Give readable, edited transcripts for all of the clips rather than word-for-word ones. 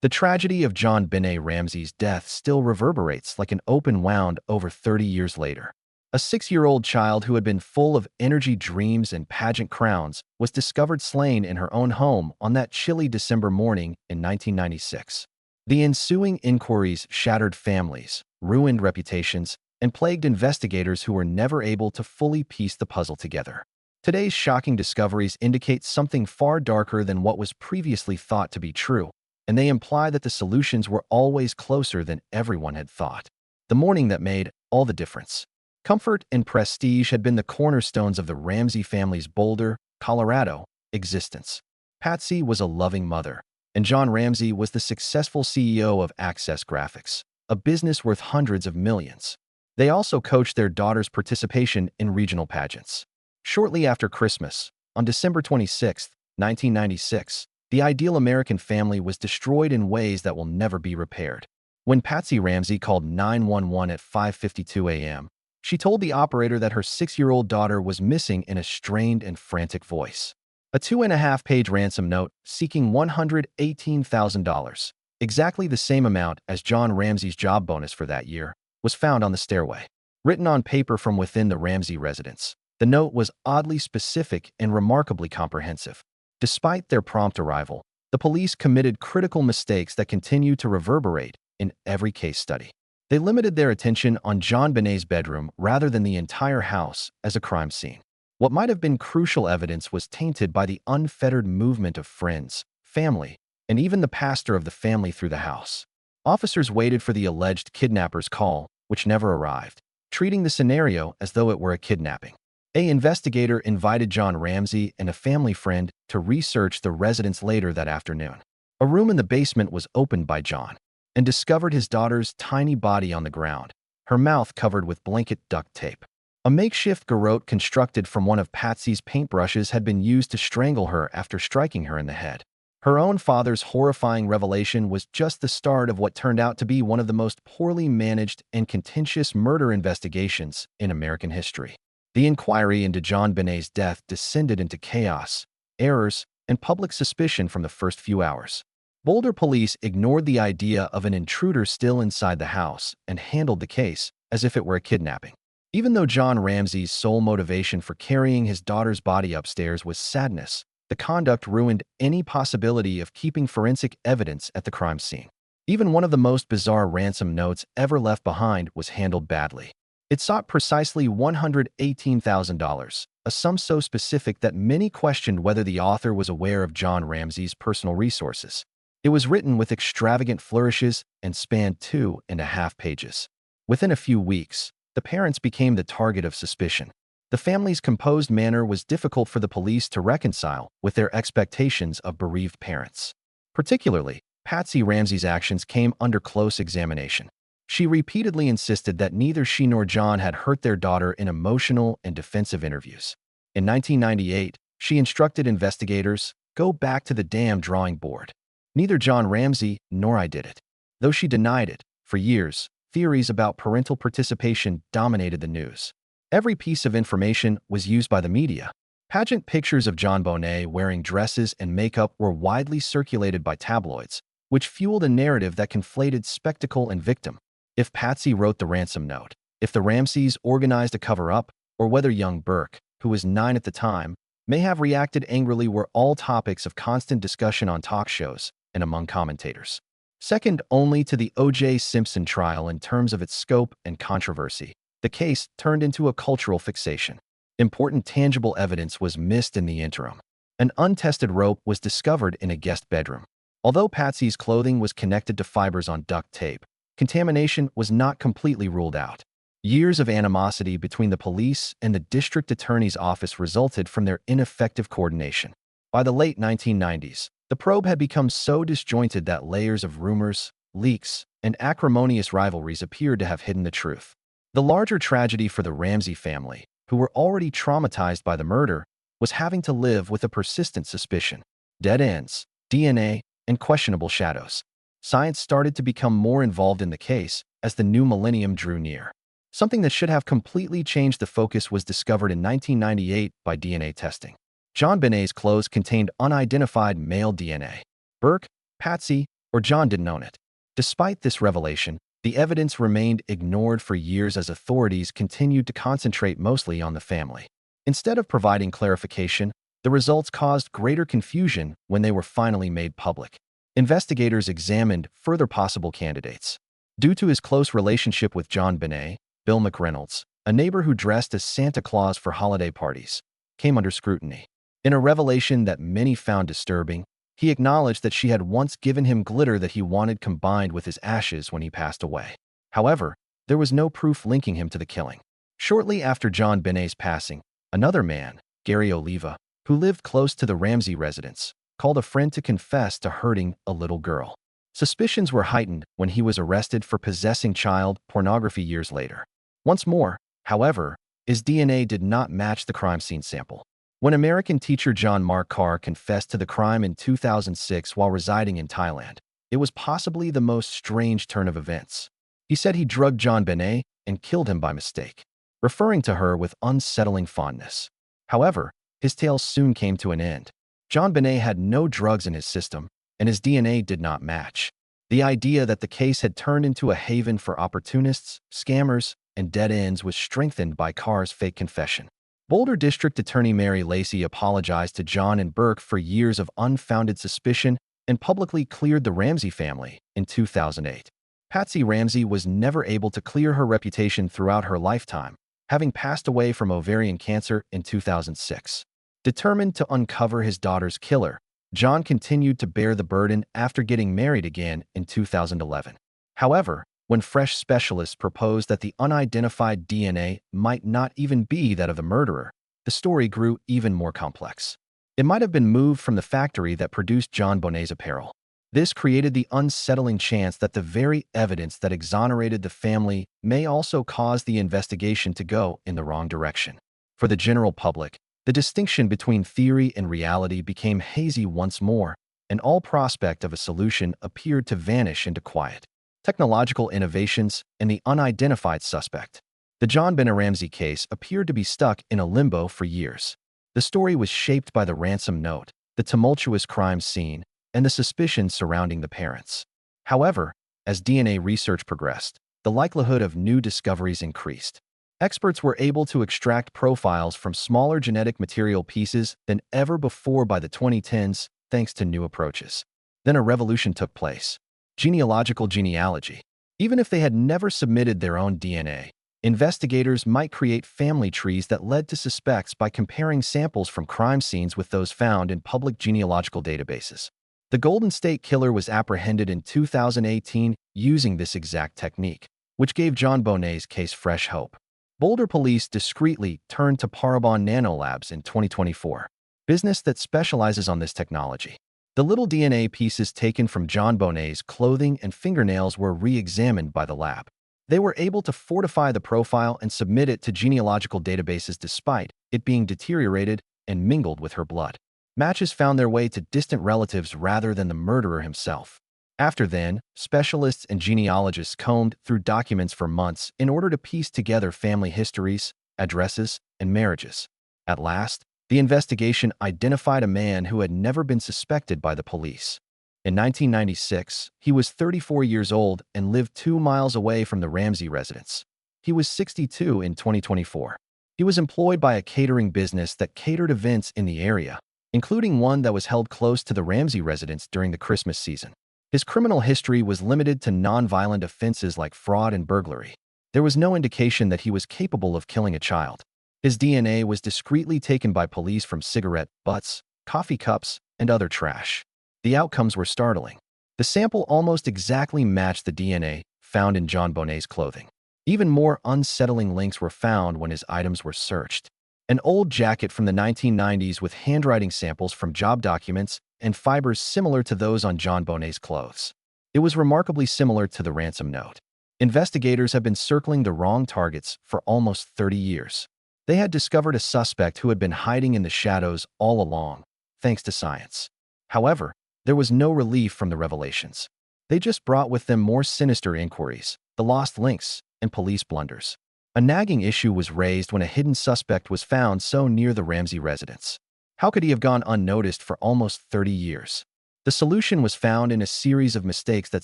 The tragedy of JonBenét Ramsey's death still reverberates like an open wound over 30 years later. A 6-year-old child who had been full of energy, dreams, and pageant crowns was discovered slain in her own home on that chilly December morning in 1996. The ensuing inquiries shattered families, ruined reputations, and plagued investigators who were never able to fully piece the puzzle together. Today's shocking discoveries indicate something far darker than what was previously thought to be true, and they imply that the solutions were always closer than everyone had thought. The morning that made all the difference. Comfort and prestige had been the cornerstones of the Ramsey family's Boulder, Colorado, existence. Patsy was a loving mother, and John Ramsey was the successful CEO of Access Graphics, a business worth hundreds of millions. They also coached their daughter's participation in regional pageants. Shortly after Christmas, on December 26, 1996, the ideal American family was destroyed in ways that will never be repaired. When Patsy Ramsey called 911 at 5:52 a.m., she told the operator that her 6-year-old daughter was missing in a strained and frantic voice. A 2.5-page ransom note seeking $118,000, exactly the same amount as John Ramsey's job bonus for that year, was found on the stairway. Written on paper from within the Ramsey residence, the note was oddly specific and remarkably comprehensive. Despite their prompt arrival, the police committed critical mistakes that continue to reverberate in every case study. They limited their attention on JonBenét's bedroom rather than the entire house as a crime scene. What might have been crucial evidence was tainted by the unfettered movement of friends, family, and even the pastor of the family through the house. Officers waited for the alleged kidnapper's call, which never arrived, treating the scenario as though it were a kidnapping. An investigator invited John Ramsey and a family friend to research the residence later that afternoon. A room in the basement was opened by John and discovered his daughter's tiny body on the ground, her mouth covered with blanket duct tape. A makeshift garrote constructed from one of Patsy's paintbrushes had been used to strangle her after striking her in the head. Her own father's horrifying revelation was just the start of what turned out to be one of the most poorly managed and contentious murder investigations in American history. The inquiry into JonBenét's death descended into chaos, errors, and public suspicion from the first few hours. Boulder police ignored the idea of an intruder still inside the house and handled the case as if it were a kidnapping. Even though John Ramsey's sole motivation for carrying his daughter's body upstairs was sadness, the conduct ruined any possibility of keeping forensic evidence at the crime scene. Even one of the most bizarre ransom notes ever left behind was handled badly. It sought precisely $118,000, a sum so specific that many questioned whether the author was aware of John Ramsey's personal resources. It was written with extravagant flourishes and spanned 2.5 pages. Within a few weeks, the parents became the target of suspicion. The family's composed manner was difficult for the police to reconcile with their expectations of bereaved parents. Particularly, Patsy Ramsey's actions came under close examination. She repeatedly insisted that neither she nor John had hurt their daughter in emotional and defensive interviews. In 1998, she instructed investigators, "Go back to the damn drawing board. Neither John Ramsey nor I did it." Though she denied it, for years, theories about parental participation dominated the news. Every piece of information was used by the media. Pageant pictures of JonBenét wearing dresses and makeup were widely circulated by tabloids, which fueled a narrative that conflated spectacle and victim. If Patsy wrote the ransom note, if the Ramseys organized a cover-up, or whether young Burke, who was 9 at the time, may have reacted angrily were all topics of constant discussion on talk shows and among commentators. Second only to the O.J. Simpson trial in terms of its scope and controversy, the case turned into a cultural fixation. Important tangible evidence was missed in the interim. An untested rope was discovered in a guest bedroom. Although Patsy's clothing was connected to fibers on duct tape, contamination was not completely ruled out. Years of animosity between the police and the district attorney's office resulted from their ineffective coordination. By the late 1990s, the probe had become so disjointed that layers of rumors, leaks, and acrimonious rivalries appeared to have hidden the truth. The larger tragedy for the Ramsey family, who were already traumatized by the murder, was having to live with a persistent suspicion. Dead ends, DNA, and questionable shadows. Science started to become more involved in the case as the new millennium drew near. Something that should have completely changed the focus was discovered in 1998 by DNA testing. JonBenét's clothes contained unidentified male DNA. Burke, Patsy, or John didn't own it. Despite this revelation, the evidence remained ignored for years as authorities continued to concentrate mostly on the family. Instead of providing clarification, the results caused greater confusion when they were finally made public. Investigators examined further possible candidates. Due to his close relationship with JonBenét, Bill McReynolds, a neighbor who dressed as Santa Claus for holiday parties, came under scrutiny. In a revelation that many found disturbing, he acknowledged that she had once given him glitter that he wanted combined with his ashes when he passed away. However, there was no proof linking him to the killing. Shortly after JonBenét's passing, another man, Gary Oliva, who lived close to the Ramsey residence, called a friend to confess to hurting a little girl. Suspicions were heightened when he was arrested for possessing child pornography years later. Once more, however, his DNA did not match the crime scene sample. When American teacher John Mark Carr confessed to the crime in 2006 while residing in Thailand, it was possibly the most strange turn of events. He said he drugged JonBenét and killed him by mistake, referring to her with unsettling fondness. However, his tale soon came to an end. JonBenét had no drugs in his system, and his DNA did not match. The idea that the case had turned into a haven for opportunists, scammers, and dead ends was strengthened by Carr's fake confession. Boulder District Attorney Mary Lacey apologized to John and Burke for years of unfounded suspicion and publicly cleared the Ramsey family in 2008. Patsy Ramsey was never able to clear her reputation throughout her lifetime, having passed away from ovarian cancer in 2006. Determined to uncover his daughter's killer, John continued to bear the burden after getting married again in 2011. However, when fresh specialists proposed that the unidentified DNA might not even be that of the murderer, the story grew even more complex. It might have been moved from the factory that produced JonBenét's apparel. This created the unsettling chance that the very evidence that exonerated the family may also cause the investigation to go in the wrong direction. For the general public, the distinction between theory and reality became hazy once more, and all prospect of a solution appeared to vanish into quiet. Technological innovations, and the unidentified suspect. The JonBenét Ramsey case appeared to be stuck in a limbo for years. The story was shaped by the ransom note, the tumultuous crime scene, and the suspicions surrounding the parents. However, as DNA research progressed, the likelihood of new discoveries increased. Experts were able to extract profiles from smaller genetic material pieces than ever before by the 2010s, thanks to new approaches. Then a revolution took place. Genealogical genealogy. Even if they had never submitted their own DNA, investigators might create family trees that led to suspects by comparing samples from crime scenes with those found in public genealogical databases. The Golden State Killer was apprehended in 2018 using this exact technique, which gave JonBenét's case fresh hope. Boulder police discreetly turned to Parabon Nanolabs in 2024, business that specializes on this technology. The little DNA pieces taken from JonBenét's clothing and fingernails were re-examined by the lab. They were able to fortify the profile and submit it to genealogical databases despite it being deteriorated and mingled with her blood. Matches found their way to distant relatives rather than the murderer himself. After then, specialists and genealogists combed through documents for months in order to piece together family histories, addresses, and marriages. At last, the investigation identified a man who had never been suspected by the police. In 1996, he was 34 years old and lived 2 miles away from the Ramsey residence. He was 62 in 2024. He was employed by a catering business that catered events in the area, including one that was held close to the Ramsey residence during the Christmas season. His criminal history was limited to non-violent offenses like fraud and burglary. There was no indication that he was capable of killing a child. His DNA was discreetly taken by police from cigarette butts, coffee cups, and other trash. The outcomes were startling. The sample almost exactly matched the DNA found in JonBenét's clothing. Even more unsettling links were found when his items were searched. An old jacket from the 1990s with handwriting samples from job documents and fibers similar to those on JonBenét's clothes. It was remarkably similar to the ransom note. Investigators have been circling the wrong targets for almost 30 years. They had discovered a suspect who had been hiding in the shadows all along, thanks to science. However, there was no relief from the revelations. They just brought with them more sinister inquiries, the lost links, and police blunders. A nagging issue was raised when a hidden suspect was found so near the Ramsey residence. How could he have gone unnoticed for almost 30 years? The solution was found in a series of mistakes that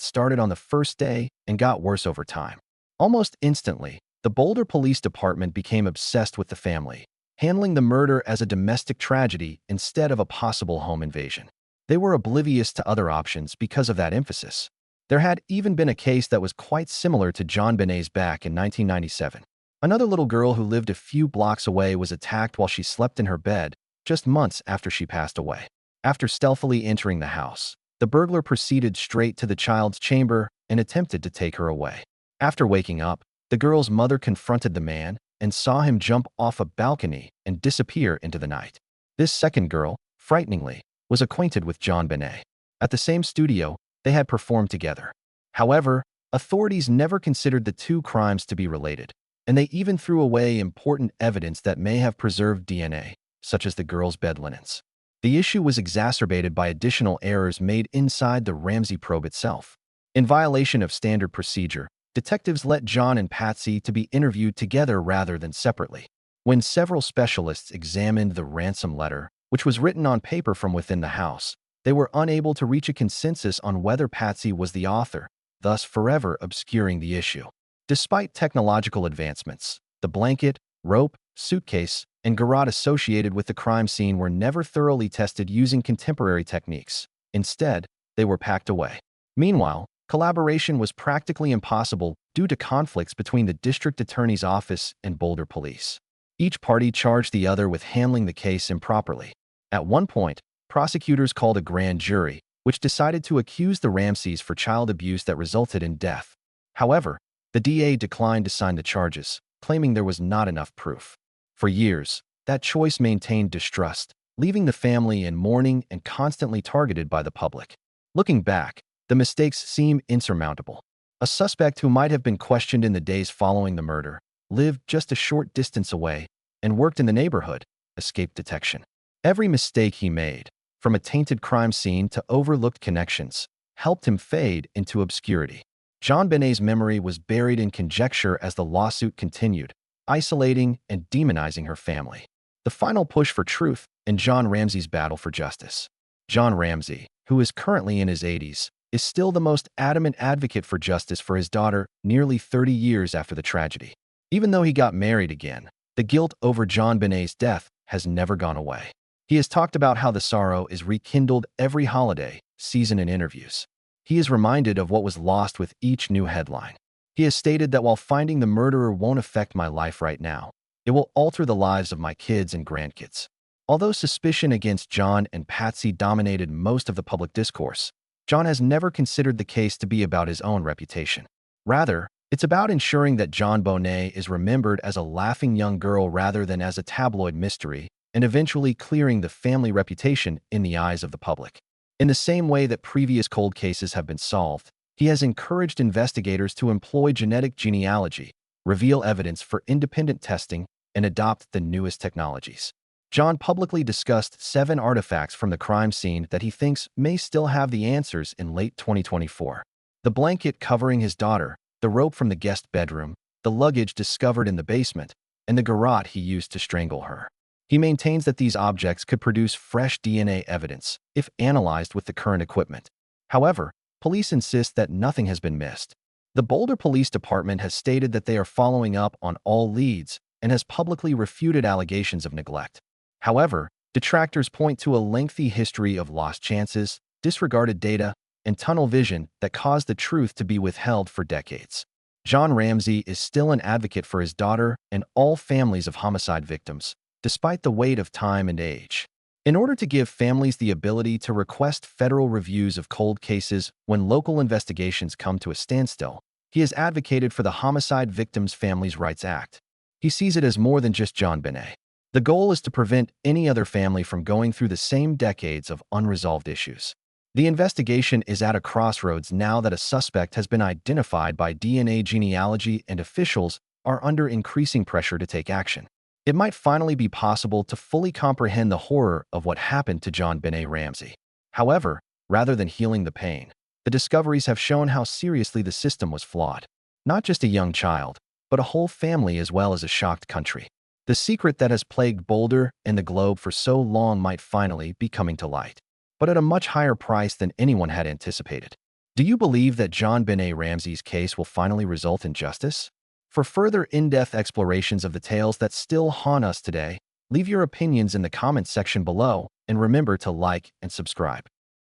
started on the first day and got worse over time. Almost instantly, the Boulder Police Department became obsessed with the family, handling the murder as a domestic tragedy instead of a possible home invasion. They were oblivious to other options because of that emphasis. There had even been a case that was quite similar to JonBenét's back in 1997. Another little girl who lived a few blocks away was attacked while she slept in her bed, just months after she passed away. After stealthily entering the house, the burglar proceeded straight to the child's chamber and attempted to take her away. After waking up, the girl's mother confronted the man and saw him jump off a balcony and disappear into the night. This second girl, frighteningly, was acquainted with JonBenet. At the same studio, they had performed together. However, authorities never considered the two crimes to be related, and they even threw away important evidence that may have preserved DNA, such as the girl's bed linens. The issue was exacerbated by additional errors made inside the Ramsey probe itself. In violation of standard procedure, detectives let John and Patsy to be interviewed together rather than separately. When several specialists examined the ransom letter, which was written on paper from within the house, they were unable to reach a consensus on whether Patsy was the author, thus forever obscuring the issue. Despite technological advancements, the blanket, rope, suitcase, and garrote associated with the crime scene were never thoroughly tested using contemporary techniques. Instead, they were packed away. Meanwhile, collaboration was practically impossible due to conflicts between the district attorney's office and Boulder police. Each party charged the other with handling the case improperly. At one point, prosecutors called a grand jury, which decided to accuse the Ramseys for child abuse that resulted in death. However, the DA declined to sign the charges, claiming there was not enough proof. For years, that choice maintained distrust, leaving the family in mourning and constantly targeted by the public. Looking back, the mistakes seem insurmountable. A suspect who might have been questioned in the days following the murder lived just a short distance away and worked in the neighborhood, escaped detection. Every mistake he made, from a tainted crime scene to overlooked connections, helped him fade into obscurity. JonBenét's memory was buried in conjecture as the lawsuit continued, isolating and demonizing her family. The final push for truth and John Ramsey's battle for justice. John Ramsey, who is currently in his 80s, is still the most adamant advocate for justice for his daughter nearly 30 years after the tragedy. Even though he got married again, the guilt over JonBenét's death has never gone away. He has talked about how the sorrow is rekindled every holiday season in interviews. He is reminded of what was lost with each new headline. He has stated that while finding the murderer won't affect my life right now, it will alter the lives of my kids and grandkids. Although suspicion against John and Patsy dominated most of the public discourse, John has never considered the case to be about his own reputation. Rather, it's about ensuring that JonBenet is remembered as a laughing young girl rather than as a tabloid mystery, and eventually clearing the family reputation in the eyes of the public. In the same way that previous cold cases have been solved, he has encouraged investigators to employ genetic genealogy, reveal evidence for independent testing, and adopt the newest technologies. John publicly discussed 7 artifacts from the crime scene that he thinks may still have the answers in late 2024. The blanket covering his daughter, the rope from the guest bedroom, the luggage discovered in the basement, and the garrote he used to strangle her. He maintains that these objects could produce fresh DNA evidence if analyzed with the current equipment. However, police insist that nothing has been missed. The Boulder Police Department has stated that they are following up on all leads and has publicly refuted allegations of neglect. However, detractors point to a lengthy history of lost chances, disregarded data, and tunnel vision that caused the truth to be withheld for decades. John Ramsey is still an advocate for his daughter and all families of homicide victims, despite the weight of time and age. In order to give families the ability to request federal reviews of cold cases when local investigations come to a standstill, he has advocated for the Homicide Victims Families' Rights Act. He sees it as more than just JonBenet. The goal is to prevent any other family from going through the same decades of unresolved issues. The investigation is at a crossroads now that a suspect has been identified by DNA genealogy and officials are under increasing pressure to take action. It might finally be possible to fully comprehend the horror of what happened to JonBenét Ramsey. However, rather than healing the pain, the discoveries have shown how seriously the system was flawed. Not just a young child, but a whole family as well as a shocked country. The secret that has plagued Boulder and the globe for so long might finally be coming to light. but at a much higher price than anyone had anticipated. Do you believe that JonBenét Ramsey's case will finally result in justice? For further in-depth explorations of the tales that still haunt us today, leave your opinions in the comments section below and remember to like and subscribe.